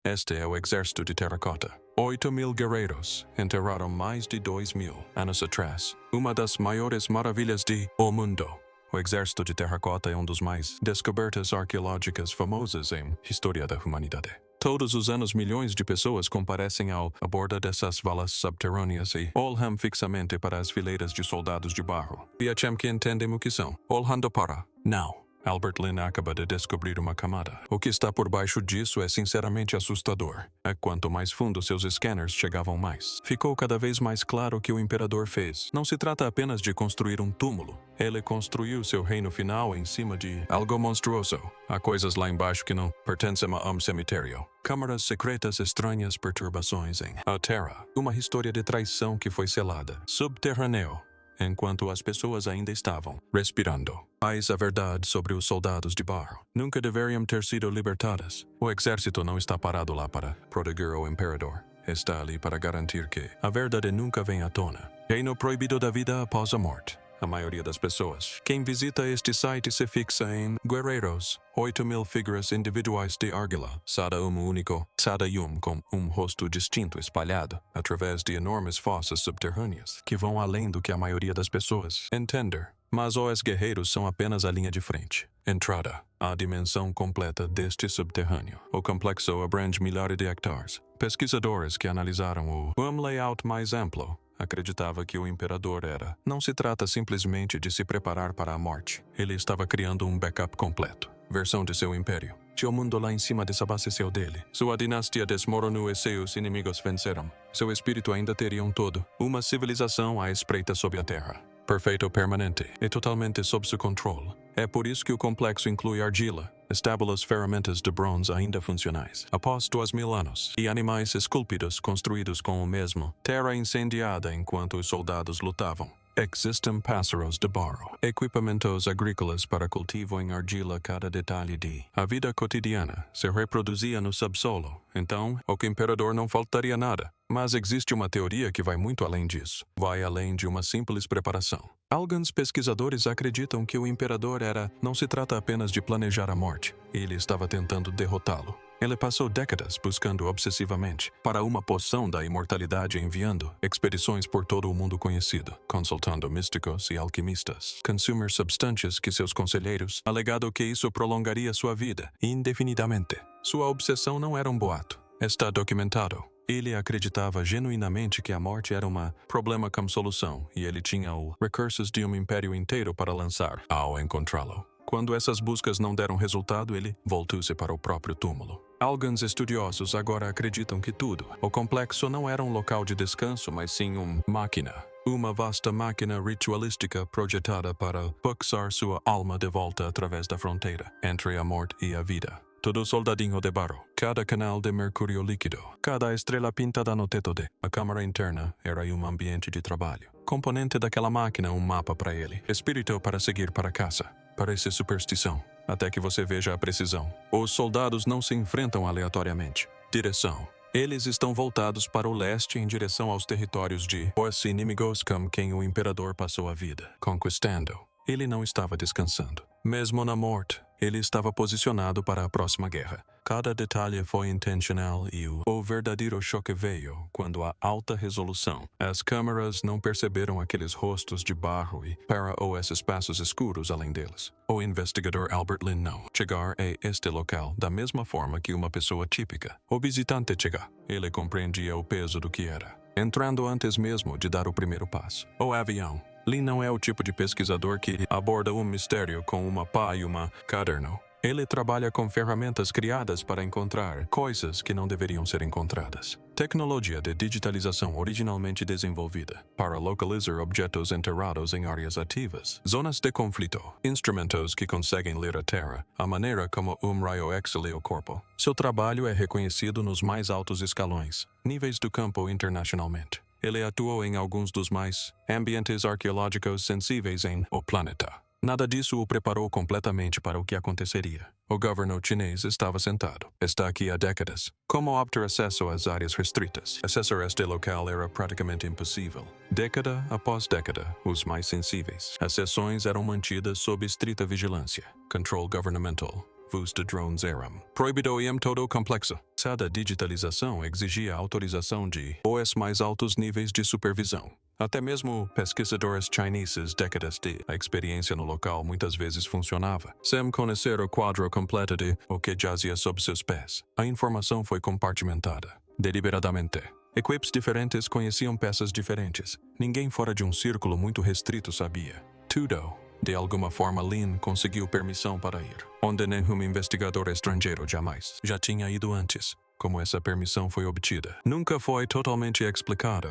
Este é o exército de terracota. 8.000 guerreiros enterraram mais de 2.000 anos atrás. Uma das maiores maravilhas de O Mundo. O exército de terracota é um dos mais descobertas arqueológicas famosas em história da humanidade. Todos os anos milhões de pessoas comparecem à borda dessas valas subterrâneas e olham fixamente para as fileiras de soldados de barro. E acham que entendem o que são. Olhando para. Não. Albert Lynn acaba de descobrir uma camada. O que está por baixo disso é sinceramente assustador. Quanto mais fundo seus scanners chegavam mais. Ficou cada vez mais claro o que o imperador fez. Não se trata apenas de construir um túmulo. Ele construiu seu reino final em cima de algo monstruoso. Há coisas lá embaixo que não pertencem a um cemitério. Câmaras secretas, estranhas perturbações em a Terra. Uma história de traição que foi selada. Subterrâneo. Enquanto as pessoas ainda estavam respirando. Mas a verdade sobre os soldados de barro nunca deveriam ter sido libertadas. O exército não está parado lá para proteger o imperador. Está ali para garantir que a verdade nunca vem à tona. Reino proibido da vida após a morte. A maioria das pessoas. Quem visita este site se fixa em guerreiros. 8.000 figuras individuais de argila. Cada único. Cada com um rosto distinto espalhado através de enormes fossas subterrâneas que vão além do que a maioria das pessoas entender. Mas os guerreiros são apenas a linha de frente. Entrada. A dimensão completa deste subterrâneo. O complexo abrange milhares de hectares. Pesquisadores que analisaram o layout mais amplo acreditava que o imperador era. Não se trata simplesmente de se preparar para a morte. Ele estava criando um backup completo. Versão de seu império. O mundo lá em cima desabasteceu dele. Sua dinastia desmoronou e seus inimigos venceram. Seu espírito ainda teria um todo. Uma civilização à espreita sob a terra. Perfeito permanente e totalmente sob seu controle. É por isso que o complexo inclui argila, estábulas ferramentas de bronze ainda funcionais, após 2.000 anos, e animais esculpidos construídos com o mesmo, terra incendiada enquanto os soldados lutavam. Existem pássaros de barro, equipamentos agrícolas para cultivo em argila. Cada detalhe de a vida cotidiana se reproduzia no subsolo. Então, ao imperador não faltaria nada. Mas existe uma teoria que vai muito além disso. Vai além de uma simples preparação. Alguns pesquisadores acreditam que o imperador não se trata apenas de planejar a morte. Ele estava tentando derrotá-lo. Ele passou décadas buscando obsessivamente para uma poção da imortalidade, enviando expedições por todo o mundo conhecido, consultando místicos e alquimistas, consumir substâncias que seus conselheiros alegado que isso prolongaria sua vida indefinidamente. Sua obsessão não era um boato. Está documentado. Ele acreditava genuinamente que a morte era um problema com solução e ele tinha recursos de um império inteiro para lançar ao encontrá-lo. Quando essas buscas não deram resultado, ele voltou-se para o próprio túmulo. Alguns estudiosos agora acreditam que o complexo não era um local de descanso, mas sim uma máquina. Uma vasta máquina ritualística projetada para puxar sua alma de volta através da fronteira entre a morte e a vida. Todo soldadinho de barro, cada canal de mercúrio líquido, cada estrela pintada no teto a câmara interna era um ambiente de trabalho. Componente daquela máquina, um mapa para ele. Espírito para seguir para caça. Parece superstição, até que você veja a precisão. Os soldados não se enfrentam aleatoriamente. Direção. Eles estão voltados para o leste em direção aos territórios de os inimigos com quem o imperador passou a vida, conquistando. Ele não estava descansando. Mesmo na morte, ele estava posicionado para a próxima guerra. Cada detalhe foi intencional e o verdadeiro choque veio quando a alta resolução. As câmeras não perceberam aqueles rostos de barro e para os espaços escuros além deles. O investigador Albert Lynn não chegar a este local da mesma forma que uma pessoa típica. O visitante chega. Ele compreendia o peso do que era, entrando antes mesmo de dar o primeiro passo. O avião. Lynn não é o tipo de pesquisador que aborda um mistério com uma pá e uma caderno. Ele trabalha com ferramentas criadas para encontrar coisas que não deveriam ser encontradas. Tecnologia de digitalização originalmente desenvolvida para localizar objetos enterrados em áreas ativas, zonas de conflito, instrumentos que conseguem ler a Terra, a maneira como raio X lê o corpo. Seu trabalho é reconhecido nos mais altos escalões, níveis do campo internacionalmente. Ele atuou em alguns dos mais ambientes arqueológicos sensíveis em o planeta. Nada disso o preparou completamente para o que aconteceria. O governo chinês estava sentado. Está aqui há décadas. Como obter acesso às áreas restritas? Acessar este local era praticamente impossível. Década após década, os mais sensíveis. As seções eram mantidas sob estrita vigilância. Control governmental. vos de drones eram proibido em todo o complexo. Cada digitalização exigia autorização de os mais altos níveis de supervisão. Até mesmo pesquisadores chineses décadas de a experiência no local muitas vezes funcionava, sem conhecer o quadro completo de o que jazia sob seus pés. A informação foi compartimentada, deliberadamente. Equipes diferentes conheciam peças diferentes. Ninguém fora de um círculo muito restrito sabia. Tudo. De alguma forma, Lin conseguiu permissão para ir, onde nenhum investigador estrangeiro jamais já tinha ido antes. Como essa permissão foi obtida, nunca foi totalmente explicado.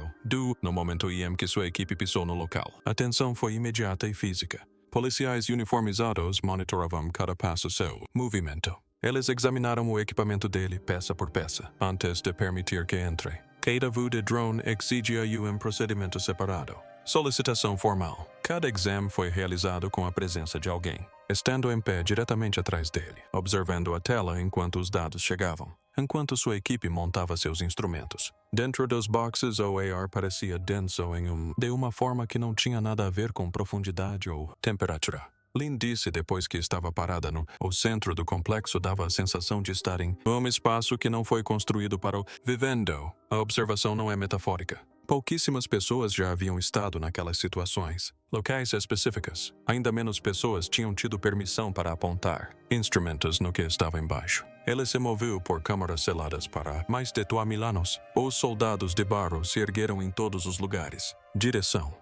No momento em que sua equipe pisou no local, a tensão foi imediata e física. Policiais uniformizados monitoravam cada passo seu movimento. Eles examinaram o equipamento dele peça por peça, antes de permitir que entre. Cada voo de drone exigia um procedimento separado. Solicitação formal. Cada exame foi realizado com a presença de alguém, estando em pé diretamente atrás dele, observando a tela enquanto os dados chegavam. Enquanto sua equipe montava seus instrumentos, dentro dos boxes o ar parecia denso de uma forma que não tinha nada a ver com profundidade ou temperatura. Lin disse depois que estava parada no centro do complexo dava a sensação de estar em um espaço que não foi construído para o vivendo. A observação não é metafórica. Pouquíssimas pessoas já haviam estado naquelas situações. Locais específicas. Ainda menos pessoas tinham tido permissão para apontar instrumentos no que estava embaixo. Ele se moveu por câmaras seladas para mais de 2.000 anos. Os soldados de barro se ergueram em todos os lugares. Direção.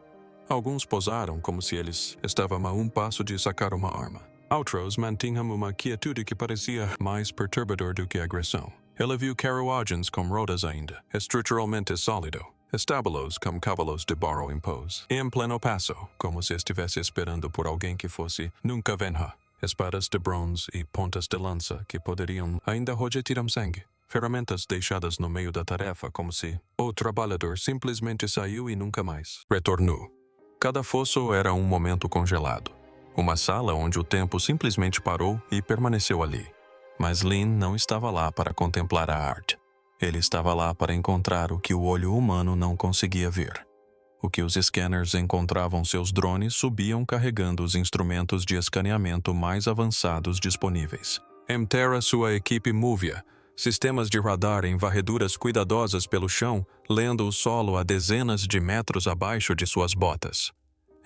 Alguns posaram como se eles estavam a um passo de sacar uma arma. Outros mantinham uma quietude que parecia mais perturbador do que agressão. Ele viu carruagens com rodas ainda, estruturalmente sólido. Estábulos com cavalos de barro em pose, em pleno passo, como se estivesse esperando por alguém que fosse nunca venha. Espadas de bronze e pontas de lança que poderiam ainda tirar sangue. Ferramentas deixadas no meio da tarefa como se o trabalhador simplesmente saiu e nunca mais retornou. Cada fosso era um momento congelado. Uma sala onde o tempo simplesmente parou e permaneceu ali. Mas Lin não estava lá para contemplar a arte. Ele estava lá para encontrar o que o olho humano não conseguia ver. O que os scanners encontravam seus drones subiam carregando os instrumentos de escaneamento mais avançados disponíveis. Em terra, sua equipe movia, sistemas de radar em varreduras cuidadosas pelo chão, lendo o solo a dezenas de metros abaixo de suas botas.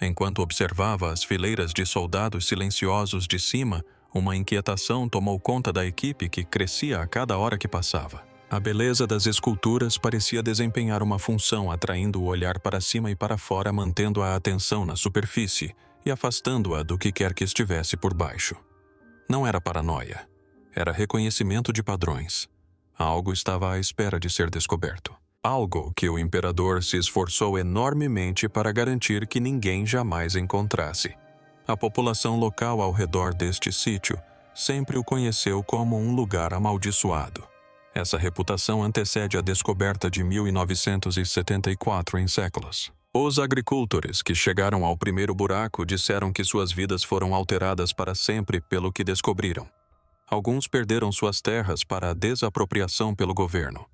Enquanto observava as fileiras de soldados silenciosos de cima, uma inquietação tomou conta da equipe que crescia a cada hora que passava. A beleza das esculturas parecia desempenhar uma função atraindo o olhar para cima e para fora, mantendo a atenção na superfície e afastando-a do que quer que estivesse por baixo. Não era paranoia. Era reconhecimento de padrões. Algo estava à espera de ser descoberto. Algo que o imperador se esforçou enormemente para garantir que ninguém jamais encontrasse. A população local ao redor deste sítio sempre o conheceu como um lugar amaldiçoado. Essa reputação antecede a descoberta de 1974 em séculos. Os agricultores que chegaram ao primeiro buraco disseram que suas vidas foram alteradas para sempre pelo que descobriram. Alguns perderam suas terras para a desapropriação pelo governo.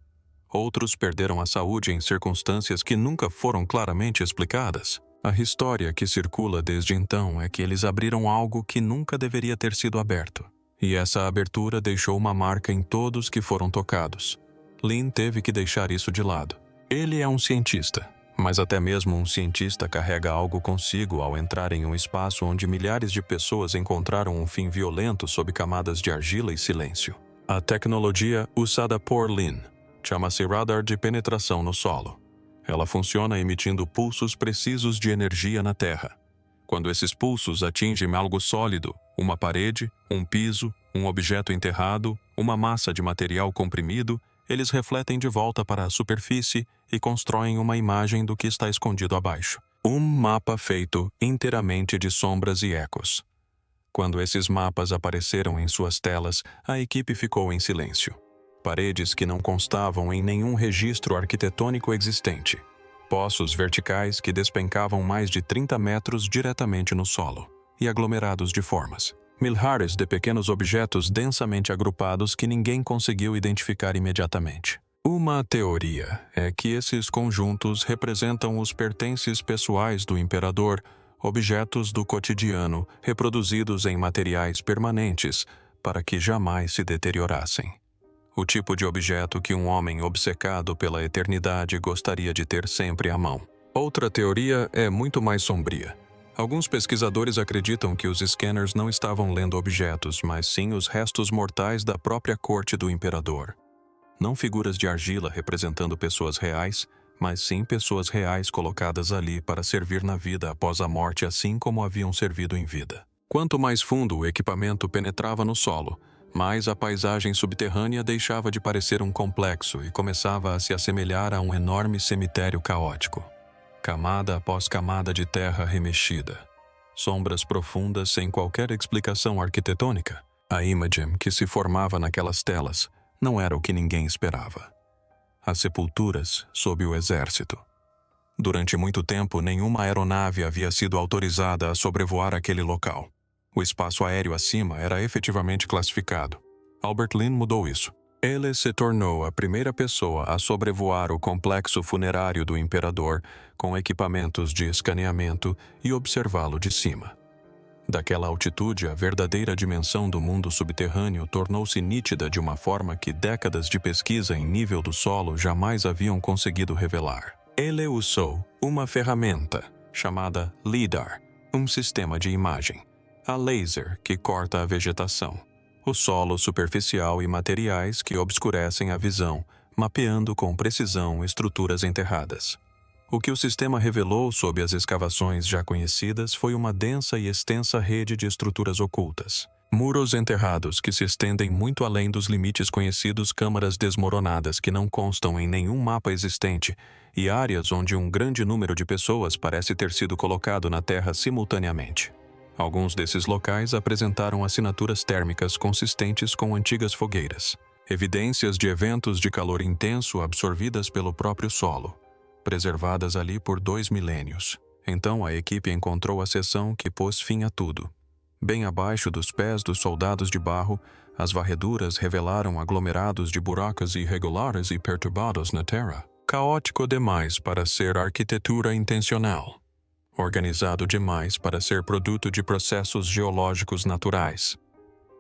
Outros perderam a saúde em circunstâncias que nunca foram claramente explicadas. A história que circula desde então é que eles abriram algo que nunca deveria ter sido aberto. E essa abertura deixou uma marca em todos que foram tocados. Lin teve que deixar isso de lado. Ele é um cientista, mas até mesmo um cientista carrega algo consigo ao entrar em um espaço onde milhares de pessoas encontraram um fim violento sob camadas de argila e silêncio. A tecnologia usada por Lin chama-se radar de penetração no solo. Ela funciona emitindo pulsos precisos de energia na Terra. Quando esses pulsos atingem algo sólido, uma parede, um piso, um objeto enterrado, uma massa de material comprimido, eles refletem de volta para a superfície e constroem uma imagem do que está escondido abaixo. Um mapa feito inteiramente de sombras e ecos. Quando esses mapas apareceram em suas telas, a equipe ficou em silêncio. Paredes que não constavam em nenhum registro arquitetônico existente. Poços verticais que despencavam mais de 30 metros diretamente no solo, e aglomerados de formas. Milhares de pequenos objetos densamente agrupados que ninguém conseguiu identificar imediatamente. Uma teoria é que esses conjuntos representam os pertences pessoais do imperador, objetos do cotidiano, reproduzidos em materiais permanentes, para que jamais se deteriorassem. O tipo de objeto que um homem obcecado pela eternidade gostaria de ter sempre à mão. Outra teoria é muito mais sombria. Alguns pesquisadores acreditam que os scanners não estavam lendo objetos, mas sim os restos mortais da própria corte do imperador. Não figuras de argila representando pessoas reais, mas sim pessoas reais colocadas ali para servir na vida após a morte, assim como haviam servido em vida. Quanto mais fundo o equipamento penetrava no solo, mais a paisagem subterrânea deixava de parecer um complexo e começava a se assemelhar a um enorme cemitério caótico. Camada após camada de terra remexida. Sombras profundas sem qualquer explicação arquitetônica. A Imogen que se formava naquelas telas não era o que ninguém esperava. As sepulturas sob o exército. Durante muito tempo, nenhuma aeronave havia sido autorizada a sobrevoar aquele local. O espaço aéreo acima era efetivamente classificado. Albert Lin mudou isso. Ele se tornou a primeira pessoa a sobrevoar o complexo funerário do imperador com equipamentos de escaneamento e observá-lo de cima. Daquela altitude, a verdadeira dimensão do mundo subterrâneo tornou-se nítida de uma forma que décadas de pesquisa em nível do solo jamais haviam conseguido revelar. Ele usou uma ferramenta chamada LIDAR, um sistema de imagem, a laser que corta a vegetação, o solo superficial e materiais que obscurecem a visão, mapeando com precisão estruturas enterradas. O que o sistema revelou sob as escavações já conhecidas foi uma densa e extensa rede de estruturas ocultas. Muros enterrados que se estendem muito além dos limites conhecidos, câmaras desmoronadas que não constam em nenhum mapa existente e áreas onde um grande número de pessoas parece ter sido colocado na Terra simultaneamente. Alguns desses locais apresentaram assinaturas térmicas consistentes com antigas fogueiras, evidências de eventos de calor intenso absorvidas pelo próprio solo, preservadas ali por 2 milênios. Então a equipe encontrou a seção que pôs fim a tudo. Bem abaixo dos pés dos soldados de barro, as varreduras revelaram aglomerados de buracos irregulares e perturbados na terra. Caótico demais para ser arquitetura intencional. Organizado demais para ser produto de processos geológicos naturais.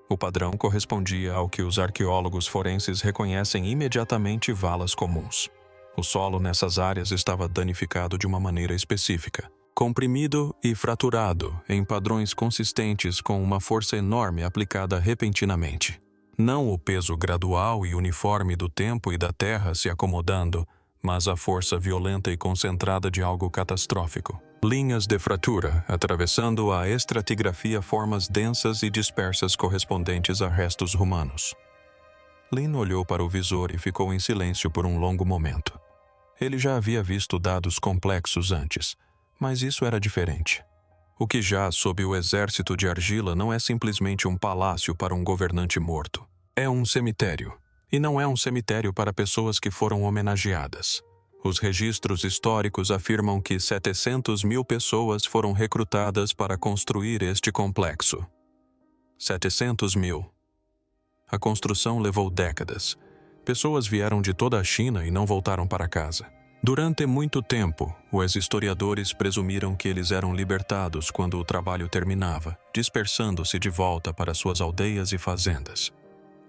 O padrão correspondia ao que os arqueólogos forenses reconhecem imediatamente valas comuns. O solo nessas áreas estava danificado de uma maneira específica, comprimido e fraturado em padrões consistentes com uma força enorme aplicada repentinamente. Não o peso gradual e uniforme do tempo e da terra se acomodando, mas a força violenta e concentrada de algo catastrófico. Linhas de fratura, atravessando a estratigrafia, formas densas e dispersas correspondentes a restos humanos. Lin olhou para o visor e ficou em silêncio por um longo momento. Ele já havia visto dados complexos antes, mas isso era diferente. O que jaz sob o exército de argila não é simplesmente um palácio para um governante morto. É um cemitério. E não é um cemitério para pessoas que foram homenageadas. Os registros históricos afirmam que 700 mil pessoas foram recrutadas para construir este complexo. 700 mil. A construção levou décadas. Pessoas vieram de toda a China e não voltaram para casa. Durante muito tempo, os historiadores presumiram que eles eram libertados quando o trabalho terminava, dispersando-se de volta para suas aldeias e fazendas.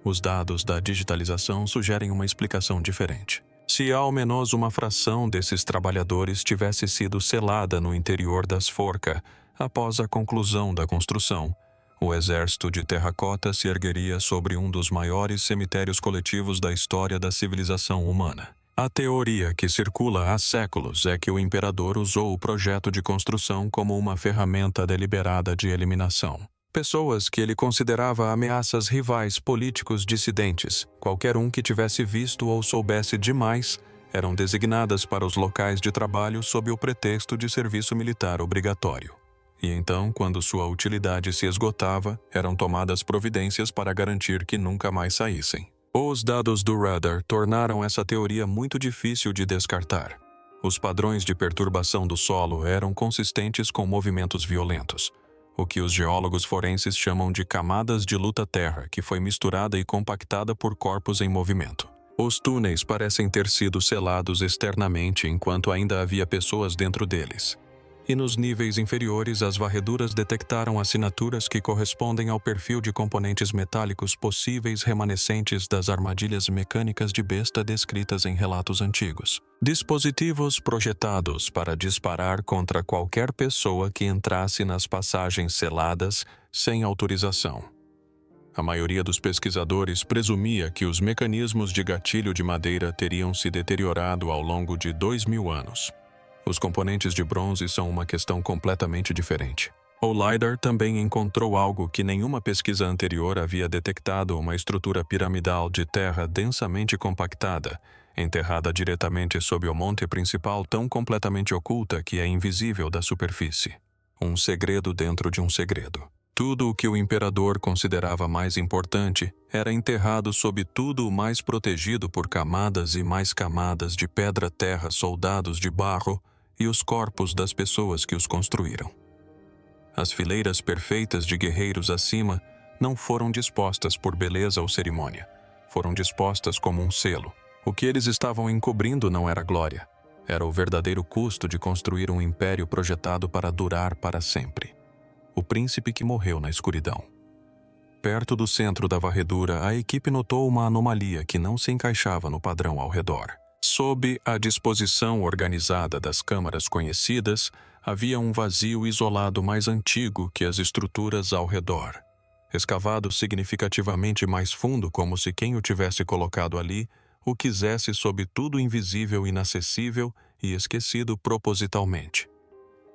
Os dados da digitalização sugerem uma explicação diferente. Se ao menos uma fração desses trabalhadores tivesse sido selada no interior das forcas após a conclusão da construção, o exército de terracota se ergueria sobre um dos maiores cemitérios coletivos da história da civilização humana. A teoria que circula há séculos é que o imperador usou o projeto de construção como uma ferramenta deliberada de eliminação. Pessoas que ele considerava ameaças rivais políticos dissidentes, qualquer um que tivesse visto ou soubesse demais, eram designadas para os locais de trabalho sob o pretexto de serviço militar obrigatório. E então, quando sua utilidade se esgotava, eram tomadas providências para garantir que nunca mais saíssem. Os dados do radar tornaram essa teoria muito difícil de descartar. Os padrões de perturbação do solo eram consistentes com movimentos violentos, o que os geólogos forenses chamam de camadas de luta-terra, que foi misturada e compactada por corpos em movimento. Os túneis parecem ter sido selados externamente enquanto ainda havia pessoas dentro deles. e nos níveis inferiores as varreduras detectaram assinaturas que correspondem ao perfil de componentes metálicos possíveis remanescentes das armadilhas mecânicas de besta descritas em relatos antigos. Dispositivos projetados para disparar contra qualquer pessoa que entrasse nas passagens seladas sem autorização. A maioria dos pesquisadores presumia que os mecanismos de gatilho de madeira teriam se deteriorado ao longo de 2000 anos. Os componentes de bronze são uma questão completamente diferente. O LiDAR também encontrou algo que nenhuma pesquisa anterior havia detectado: uma estrutura piramidal de terra densamente compactada, enterrada diretamente sob o monte principal, tão completamente oculta que é invisível da superfície. Um segredo dentro de um segredo. Tudo o que o imperador considerava mais importante era enterrado sob tudo o mais protegido por camadas e mais camadas de pedra-terra, soldados de barro e os corpos das pessoas que os construíram. As fileiras perfeitas de guerreiros acima não foram dispostas por beleza ou cerimônia. Foram dispostas como um selo. O que eles estavam encobrindo não era glória. Era o verdadeiro custo de construir um império projetado para durar para sempre. O príncipe que morreu na escuridão. Perto do centro da varredura, a equipe notou uma anomalia que não se encaixava no padrão ao redor. Sob a disposição organizada das câmaras conhecidas, havia um vazio isolado mais antigo que as estruturas ao redor. Escavado significativamente mais fundo, como se quem o tivesse colocado ali o quisesse sob tudo invisível, inacessível e esquecido propositalmente.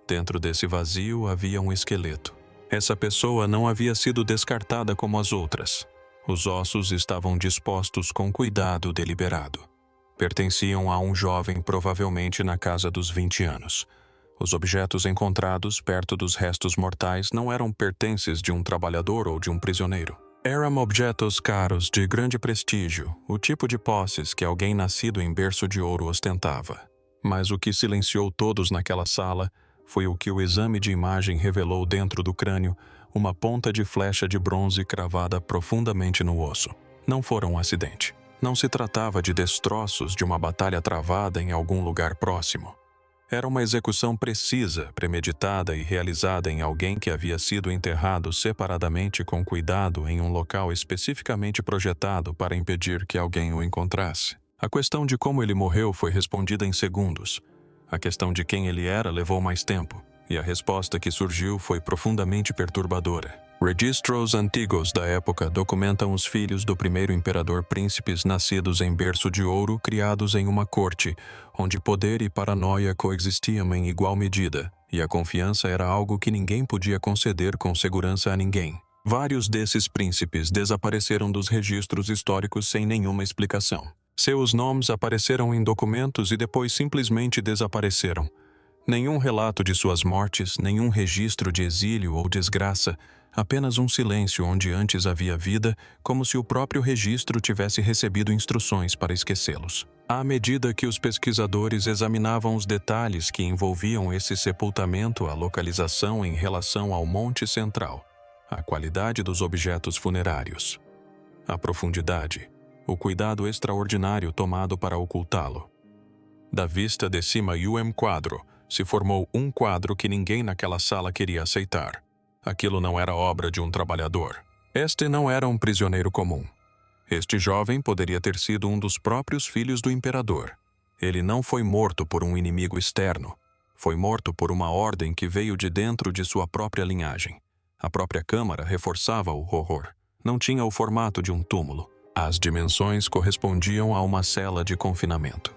Dentro desse vazio havia um esqueleto. Essa pessoa não havia sido descartada como as outras. Os ossos estavam dispostos com cuidado deliberado. Pertenciam a um jovem, provavelmente na casa dos 20 anos. Os objetos encontrados perto dos restos mortais não eram pertences de um trabalhador ou de um prisioneiro. Eram objetos caros, de grande prestígio, o tipo de posses que alguém nascido em berço de ouro ostentava. Mas o que silenciou todos naquela sala foi o que o exame de imagem revelou dentro do crânio: uma ponta de flecha de bronze cravada profundamente no osso. Não fora um acidente. Não se tratava de destroços de uma batalha travada em algum lugar próximo. Era uma execução precisa, premeditada e realizada em alguém que havia sido enterrado separadamente com cuidado em um local especificamente projetado para impedir que alguém o encontrasse. A questão de como ele morreu foi respondida em segundos. A questão de quem ele era levou mais tempo, e a resposta que surgiu foi profundamente perturbadora. Registros antigos da época documentam os filhos do primeiro imperador, príncipes nascidos em berço de ouro, criados em uma corte, onde poder e paranoia coexistiam em igual medida, e a confiança era algo que ninguém podia conceder com segurança a ninguém. Vários desses príncipes desapareceram dos registros históricos sem nenhuma explicação. Seus nomes apareceram em documentos e depois simplesmente desapareceram. Nenhum relato de suas mortes, nenhum registro de exílio ou desgraça, apenas um silêncio onde antes havia vida, como se o próprio registro tivesse recebido instruções para esquecê-los. À medida que os pesquisadores examinavam os detalhes que envolviam esse sepultamento, a localização em relação ao Monte Central, a qualidade dos objetos funerários, a profundidade, o cuidado extraordinário tomado para ocultá-lo. Da vista de cima e o quadro, se formou um quadro que ninguém naquela sala queria aceitar. Aquilo não era obra de um trabalhador. Este não era um prisioneiro comum. Este jovem poderia ter sido um dos próprios filhos do imperador. Ele não foi morto por um inimigo externo. Foi morto por uma ordem que veio de dentro de sua própria linhagem. A própria câmara reforçava o horror. Não tinha o formato de um túmulo. As dimensões correspondiam a uma cela de confinamento.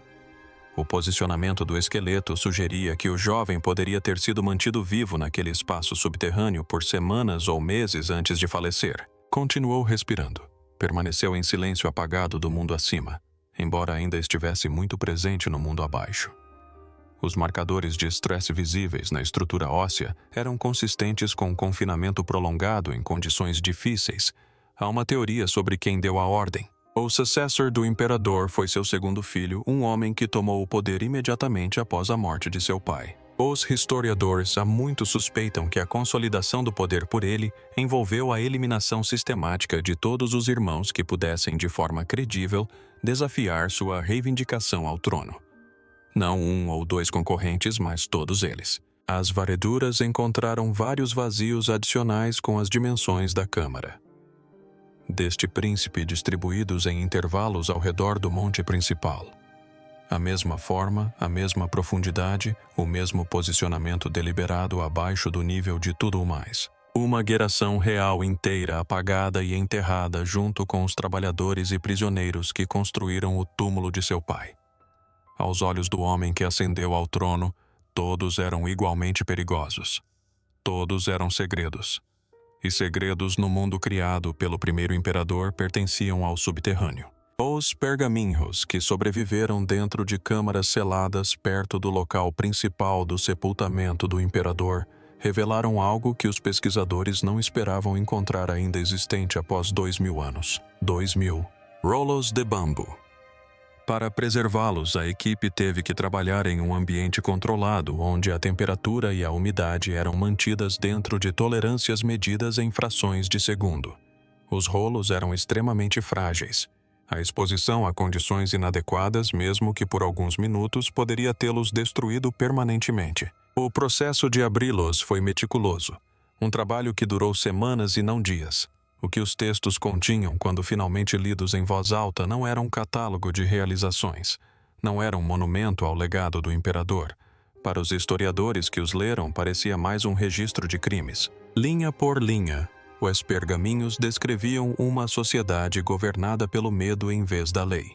O posicionamento do esqueleto sugeria que o jovem poderia ter sido mantido vivo naquele espaço subterrâneo por semanas ou meses antes de falecer. Continuou respirando. Permaneceu em silêncio apagado do mundo acima, embora ainda estivesse muito presente no mundo abaixo. Os marcadores de estresse visíveis na estrutura óssea eram consistentes com confinamento prolongado em condições difíceis. Há uma teoria sobre quem deu a ordem. O sucessor do imperador foi seu segundo filho, um homem que tomou o poder imediatamente após a morte de seu pai. Os historiadores há muito suspeitam que a consolidação do poder por ele envolveu a eliminação sistemática de todos os irmãos que pudessem, de forma credível, desafiar sua reivindicação ao trono. Não um ou dois concorrentes, mas todos eles. As varreduras encontraram vários vazios adicionais com as dimensões da câmara deste príncipe distribuídos em intervalos ao redor do monte principal. A mesma forma, a mesma profundidade, o mesmo posicionamento deliberado abaixo do nível de tudo o mais. Uma geração real inteira apagada e enterrada junto com os trabalhadores e prisioneiros que construíram o túmulo de seu pai. Aos olhos do homem que ascendeu ao trono, todos eram igualmente perigosos. Todos eram segredos. E segredos no mundo criado pelo primeiro imperador pertenciam ao subterrâneo. Os pergaminhos que sobreviveram dentro de câmaras seladas perto do local principal do sepultamento do imperador revelaram algo que os pesquisadores não esperavam encontrar ainda existente após 2000 anos. 2000 rolos de bambu. Para preservá-los, a equipe teve que trabalhar em um ambiente controlado, onde a temperatura e a umidade eram mantidas dentro de tolerâncias medidas em frações de segundo. Os rolos eram extremamente frágeis. A exposição a condições inadequadas, mesmo que por alguns minutos, poderia tê-los destruído permanentemente. O processo de abri-los foi meticuloso, um trabalho que durou semanas e não dias. O que os textos continham, quando finalmente lidos em voz alta, não era um catálogo de realizações. Não era um monumento ao legado do imperador. Para os historiadores que os leram, parecia mais um registro de crimes. Linha por linha, os pergaminhos descreviam uma sociedade governada pelo medo em vez da lei.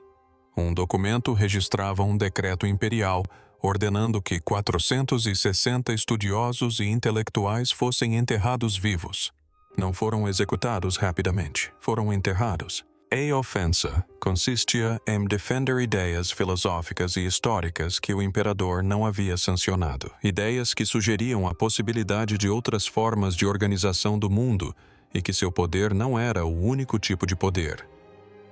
Um documento registrava um decreto imperial, ordenando que 460 estudiosos e intelectuais fossem enterrados vivos. Não foram executados rapidamente, foram enterrados. A ofensa consistia em defender ideias filosóficas e históricas que o imperador não havia sancionado, ideias que sugeriam a possibilidade de outras formas de organização do mundo e que seu poder não era o único tipo de poder.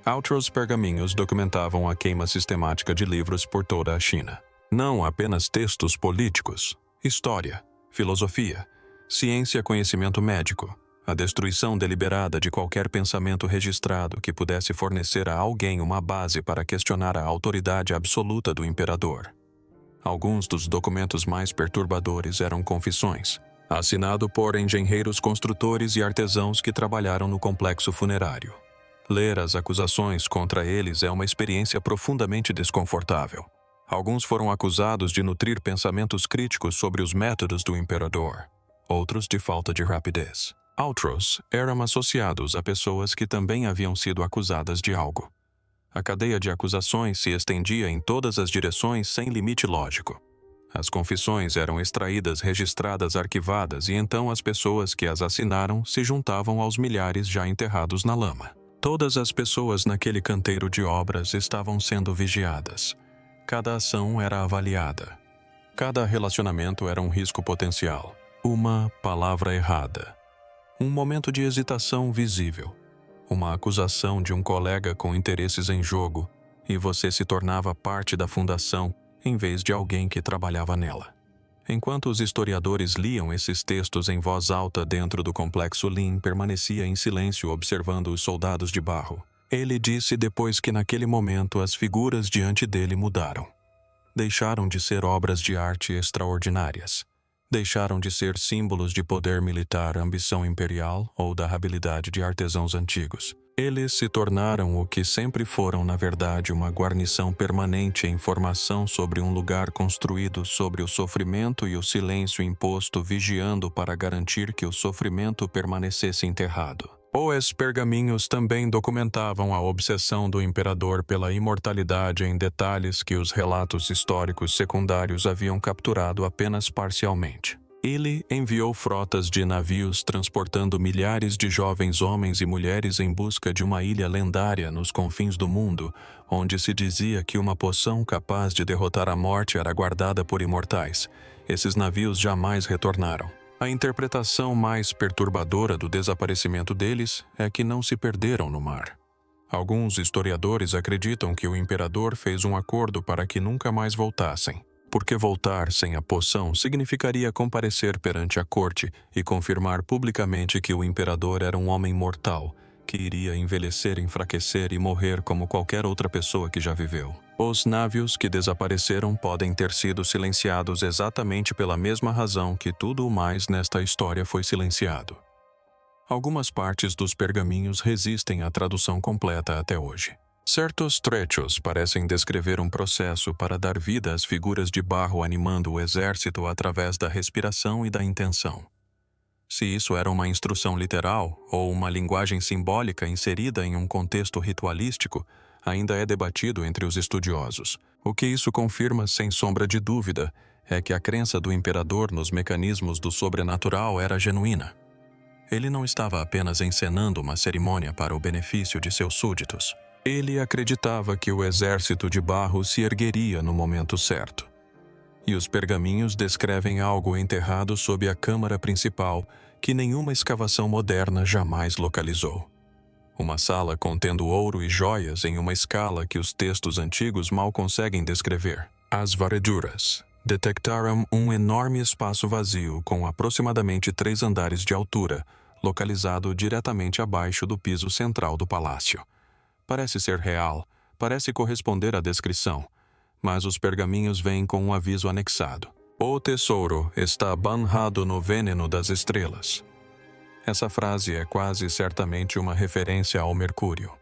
Outros pergaminhos documentavam a queima sistemática de livros por toda a China. Não apenas textos políticos, história, filosofia, ciência, conhecimento médico. A destruição deliberada de qualquer pensamento registrado que pudesse fornecer a alguém uma base para questionar a autoridade absoluta do imperador. Alguns dos documentos mais perturbadores eram confissões, assinado por engenheiros construtores e artesãos que trabalharam no complexo funerário. Ler as acusações contra eles é uma experiência profundamente desconfortável. Alguns foram acusados de nutrir pensamentos críticos sobre os métodos do imperador, outros de falta de rapidez. Outros eram associados a pessoas que também haviam sido acusadas de algo. A cadeia de acusações se estendia em todas as direções sem limite lógico. As confissões eram extraídas, registradas, arquivadas e então as pessoas que as assinaram se juntavam aos milhares já enterrados na lama. Todas as pessoas naquele canteiro de obras estavam sendo vigiadas. Cada ação era avaliada. Cada relacionamento era um risco potencial. Uma palavra errada. Um momento de hesitação visível. Uma acusação de um colega com interesses em jogo, e você se tornava parte da fundação em vez de alguém que trabalhava nela. Enquanto os historiadores liam esses textos em voz alta dentro do complexo Lin permanecia em silêncio observando os soldados de barro. Ele disse depois que naquele momento as figuras diante dele mudaram. Deixaram de ser obras de arte extraordinárias. Deixaram de ser símbolos de poder militar, ambição imperial ou da habilidade de artesãos antigos. Eles se tornaram o que sempre foram, na verdade, uma guarnição permanente em formação sobre um lugar construído sobre o sofrimento e o silêncio imposto, vigiando para garantir que o sofrimento permanecesse enterrado. Os pergaminhos também documentavam a obsessão do imperador pela imortalidade em detalhes que os relatos históricos secundários haviam capturado apenas parcialmente. Ele enviou frotas de navios transportando milhares de jovens homens e mulheres em busca de uma ilha lendária nos confins do mundo, onde se dizia que uma poção capaz de derrotar a morte era guardada por imortais. Esses navios jamais retornaram. A interpretação mais perturbadora do desaparecimento deles é que não se perderam no mar. Alguns historiadores acreditam que o imperador fez um acordo para que nunca mais voltassem, porque voltar sem a poção significaria comparecer perante a corte e confirmar publicamente que o imperador era um homem mortal, que iria envelhecer, enfraquecer e morrer como qualquer outra pessoa que já viveu. Os navios que desapareceram podem ter sido silenciados exatamente pela mesma razão que tudo o mais nesta história foi silenciado. Algumas partes dos pergaminhos resistem à tradução completa até hoje. Certos trechos parecem descrever um processo para dar vida às figuras de barro animando o exército através da respiração e da intenção. Se isso era uma instrução literal ou uma linguagem simbólica inserida em um contexto ritualístico, ainda é debatido entre os estudiosos. O que isso confirma, sem sombra de dúvida, é que a crença do imperador nos mecanismos do sobrenatural era genuína. Ele não estava apenas encenando uma cerimônia para o benefício de seus súditos. Ele acreditava que o exército de barro se ergueria no momento certo. E os pergaminhos descrevem algo enterrado sob a câmara principal que nenhuma escavação moderna jamais localizou. Uma sala contendo ouro e joias em uma escala que os textos antigos mal conseguem descrever. As varreduras detectaram um enorme espaço vazio com aproximadamente 3 andares de altura, localizado diretamente abaixo do piso central do palácio. Parece ser real, parece corresponder à descrição, mas os pergaminhos vêm com um aviso anexado. O tesouro está banhado no veneno das estrelas. Essa frase é quase certamente uma referência ao Mercúrio.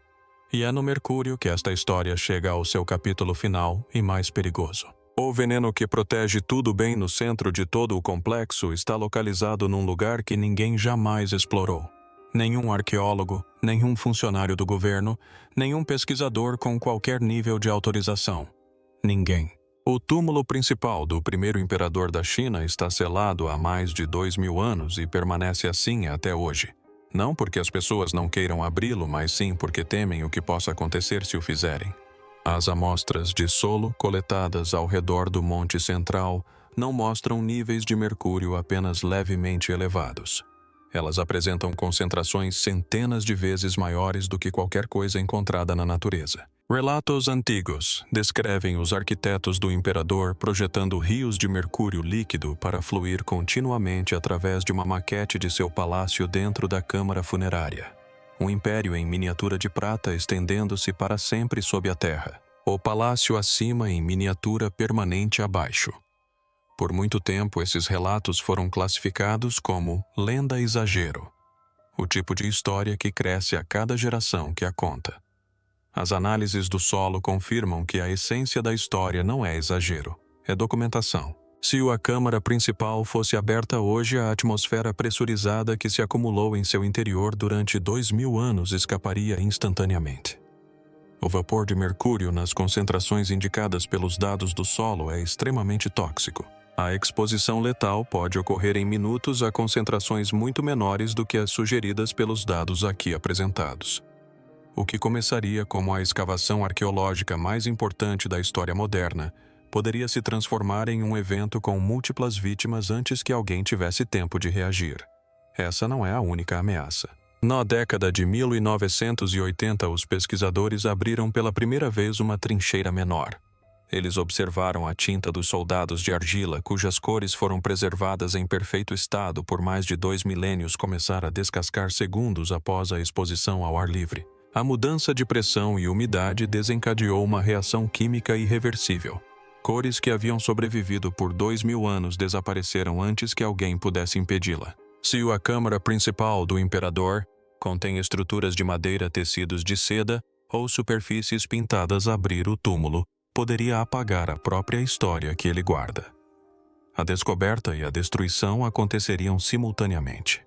E é no Mercúrio que esta história chega ao seu capítulo final e mais perigoso. O veneno que protege tudo bem no centro de todo o complexo está localizado num lugar que ninguém jamais explorou. Nenhum arqueólogo, nenhum funcionário do governo, nenhum pesquisador com qualquer nível de autorização. Ninguém. O túmulo principal do primeiro imperador da China está selado há mais de 2000 anos e permanece assim até hoje. Não porque as pessoas não queiram abri-lo, mas sim porque temem o que possa acontecer se o fizerem. As amostras de solo coletadas ao redor do Monte Central não mostram níveis de mercúrio apenas levemente elevados. Elas apresentam concentrações centenas de vezes maiores do que qualquer coisa encontrada na natureza. Relatos antigos descrevem os arquitetos do imperador projetando rios de mercúrio líquido para fluir continuamente através de uma maquete de seu palácio dentro da câmara funerária. Um império em miniatura de prata estendendo-se para sempre sob a terra. O palácio acima em miniatura permanente abaixo. Por muito tempo, esses relatos foram classificados como lenda exagero, o tipo de história que cresce a cada geração que a conta. As análises do solo confirmam que a essência da história não é exagero, é documentação. Se a câmara principal fosse aberta hoje, a atmosfera pressurizada que se acumulou em seu interior durante 2000 anos escaparia instantaneamente. O vapor de mercúrio nas concentrações indicadas pelos dados do solo é extremamente tóxico. A exposição letal pode ocorrer em minutos a concentrações muito menores do que as sugeridas pelos dados aqui apresentados. O que começaria como a escavação arqueológica mais importante da história moderna, poderia se transformar em um evento com múltiplas vítimas antes que alguém tivesse tempo de reagir. Essa não é a única ameaça. Na década de 1980, os pesquisadores abriram pela primeira vez uma trincheira menor. Eles observaram a tinta dos soldados de argila, cujas cores foram preservadas em perfeito estado por mais de 2 milênios, começar a descascar segundos após a exposição ao ar livre. A mudança de pressão e umidade desencadeou uma reação química irreversível. Cores que haviam sobrevivido por 2000 anos desapareceram antes que alguém pudesse impedi-la. Se a câmara principal do imperador contém estruturas de madeira, tecidos de seda ou superfícies pintadas, abrir o túmulo poderia apagar a própria história que ele guarda. A descoberta e a destruição aconteceriam simultaneamente.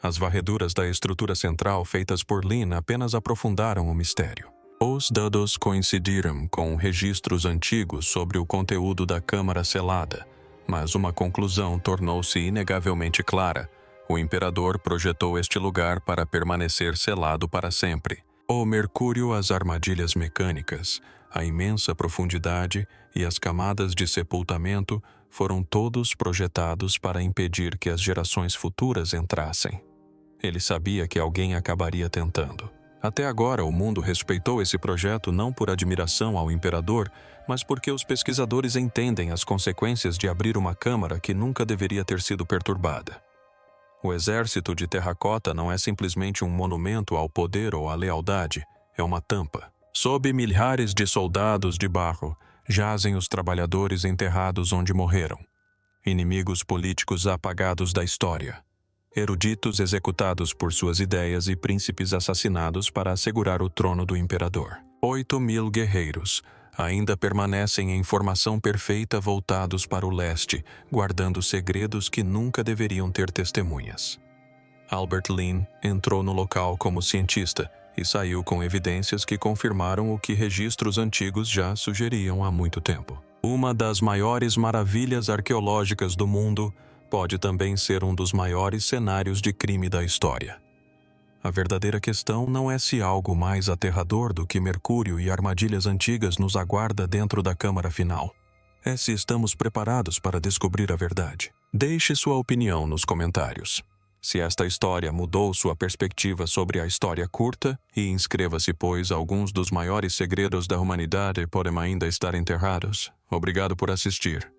As varreduras da estrutura central feitas por Lin apenas aprofundaram o mistério. Os dados coincidiram com registros antigos sobre o conteúdo da câmara selada, mas uma conclusão tornou-se inegavelmente clara. O imperador projetou este lugar para permanecer selado para sempre. O mercúrio, as armadilhas mecânicas, a imensa profundidade e as camadas de sepultamento foram todos projetados para impedir que as gerações futuras entrassem. Ele sabia que alguém acabaria tentando. Até agora, o mundo respeitou esse projeto não por admiração ao imperador, mas porque os pesquisadores entendem as consequências de abrir uma câmara que nunca deveria ter sido perturbada. O exército de terracota não é simplesmente um monumento ao poder ou à lealdade, é uma tampa. Sob milhares de soldados de barro, jazem os trabalhadores enterrados onde morreram. Inimigos políticos apagados da história. Eruditos executados por suas ideias e príncipes assassinados para assegurar o trono do imperador. 8.000 guerreiros ainda permanecem em formação perfeita voltados para o leste, guardando segredos que nunca deveriam ter testemunhas. Albert Lin entrou no local como cientista e saiu com evidências que confirmaram o que registros antigos já sugeriam há muito tempo. Uma das maiores maravilhas arqueológicas do mundo pode também ser um dos maiores cenários de crime da história. A verdadeira questão não é se algo mais aterrador do que Mercúrio e armadilhas antigas nos aguarda dentro da câmara final. É se estamos preparados para descobrir a verdade. Deixe sua opinião nos comentários. Se esta história mudou sua perspectiva sobre a história curta, e inscreva-se, pois alguns dos maiores segredos da humanidade podem ainda estar enterrados. Obrigado por assistir.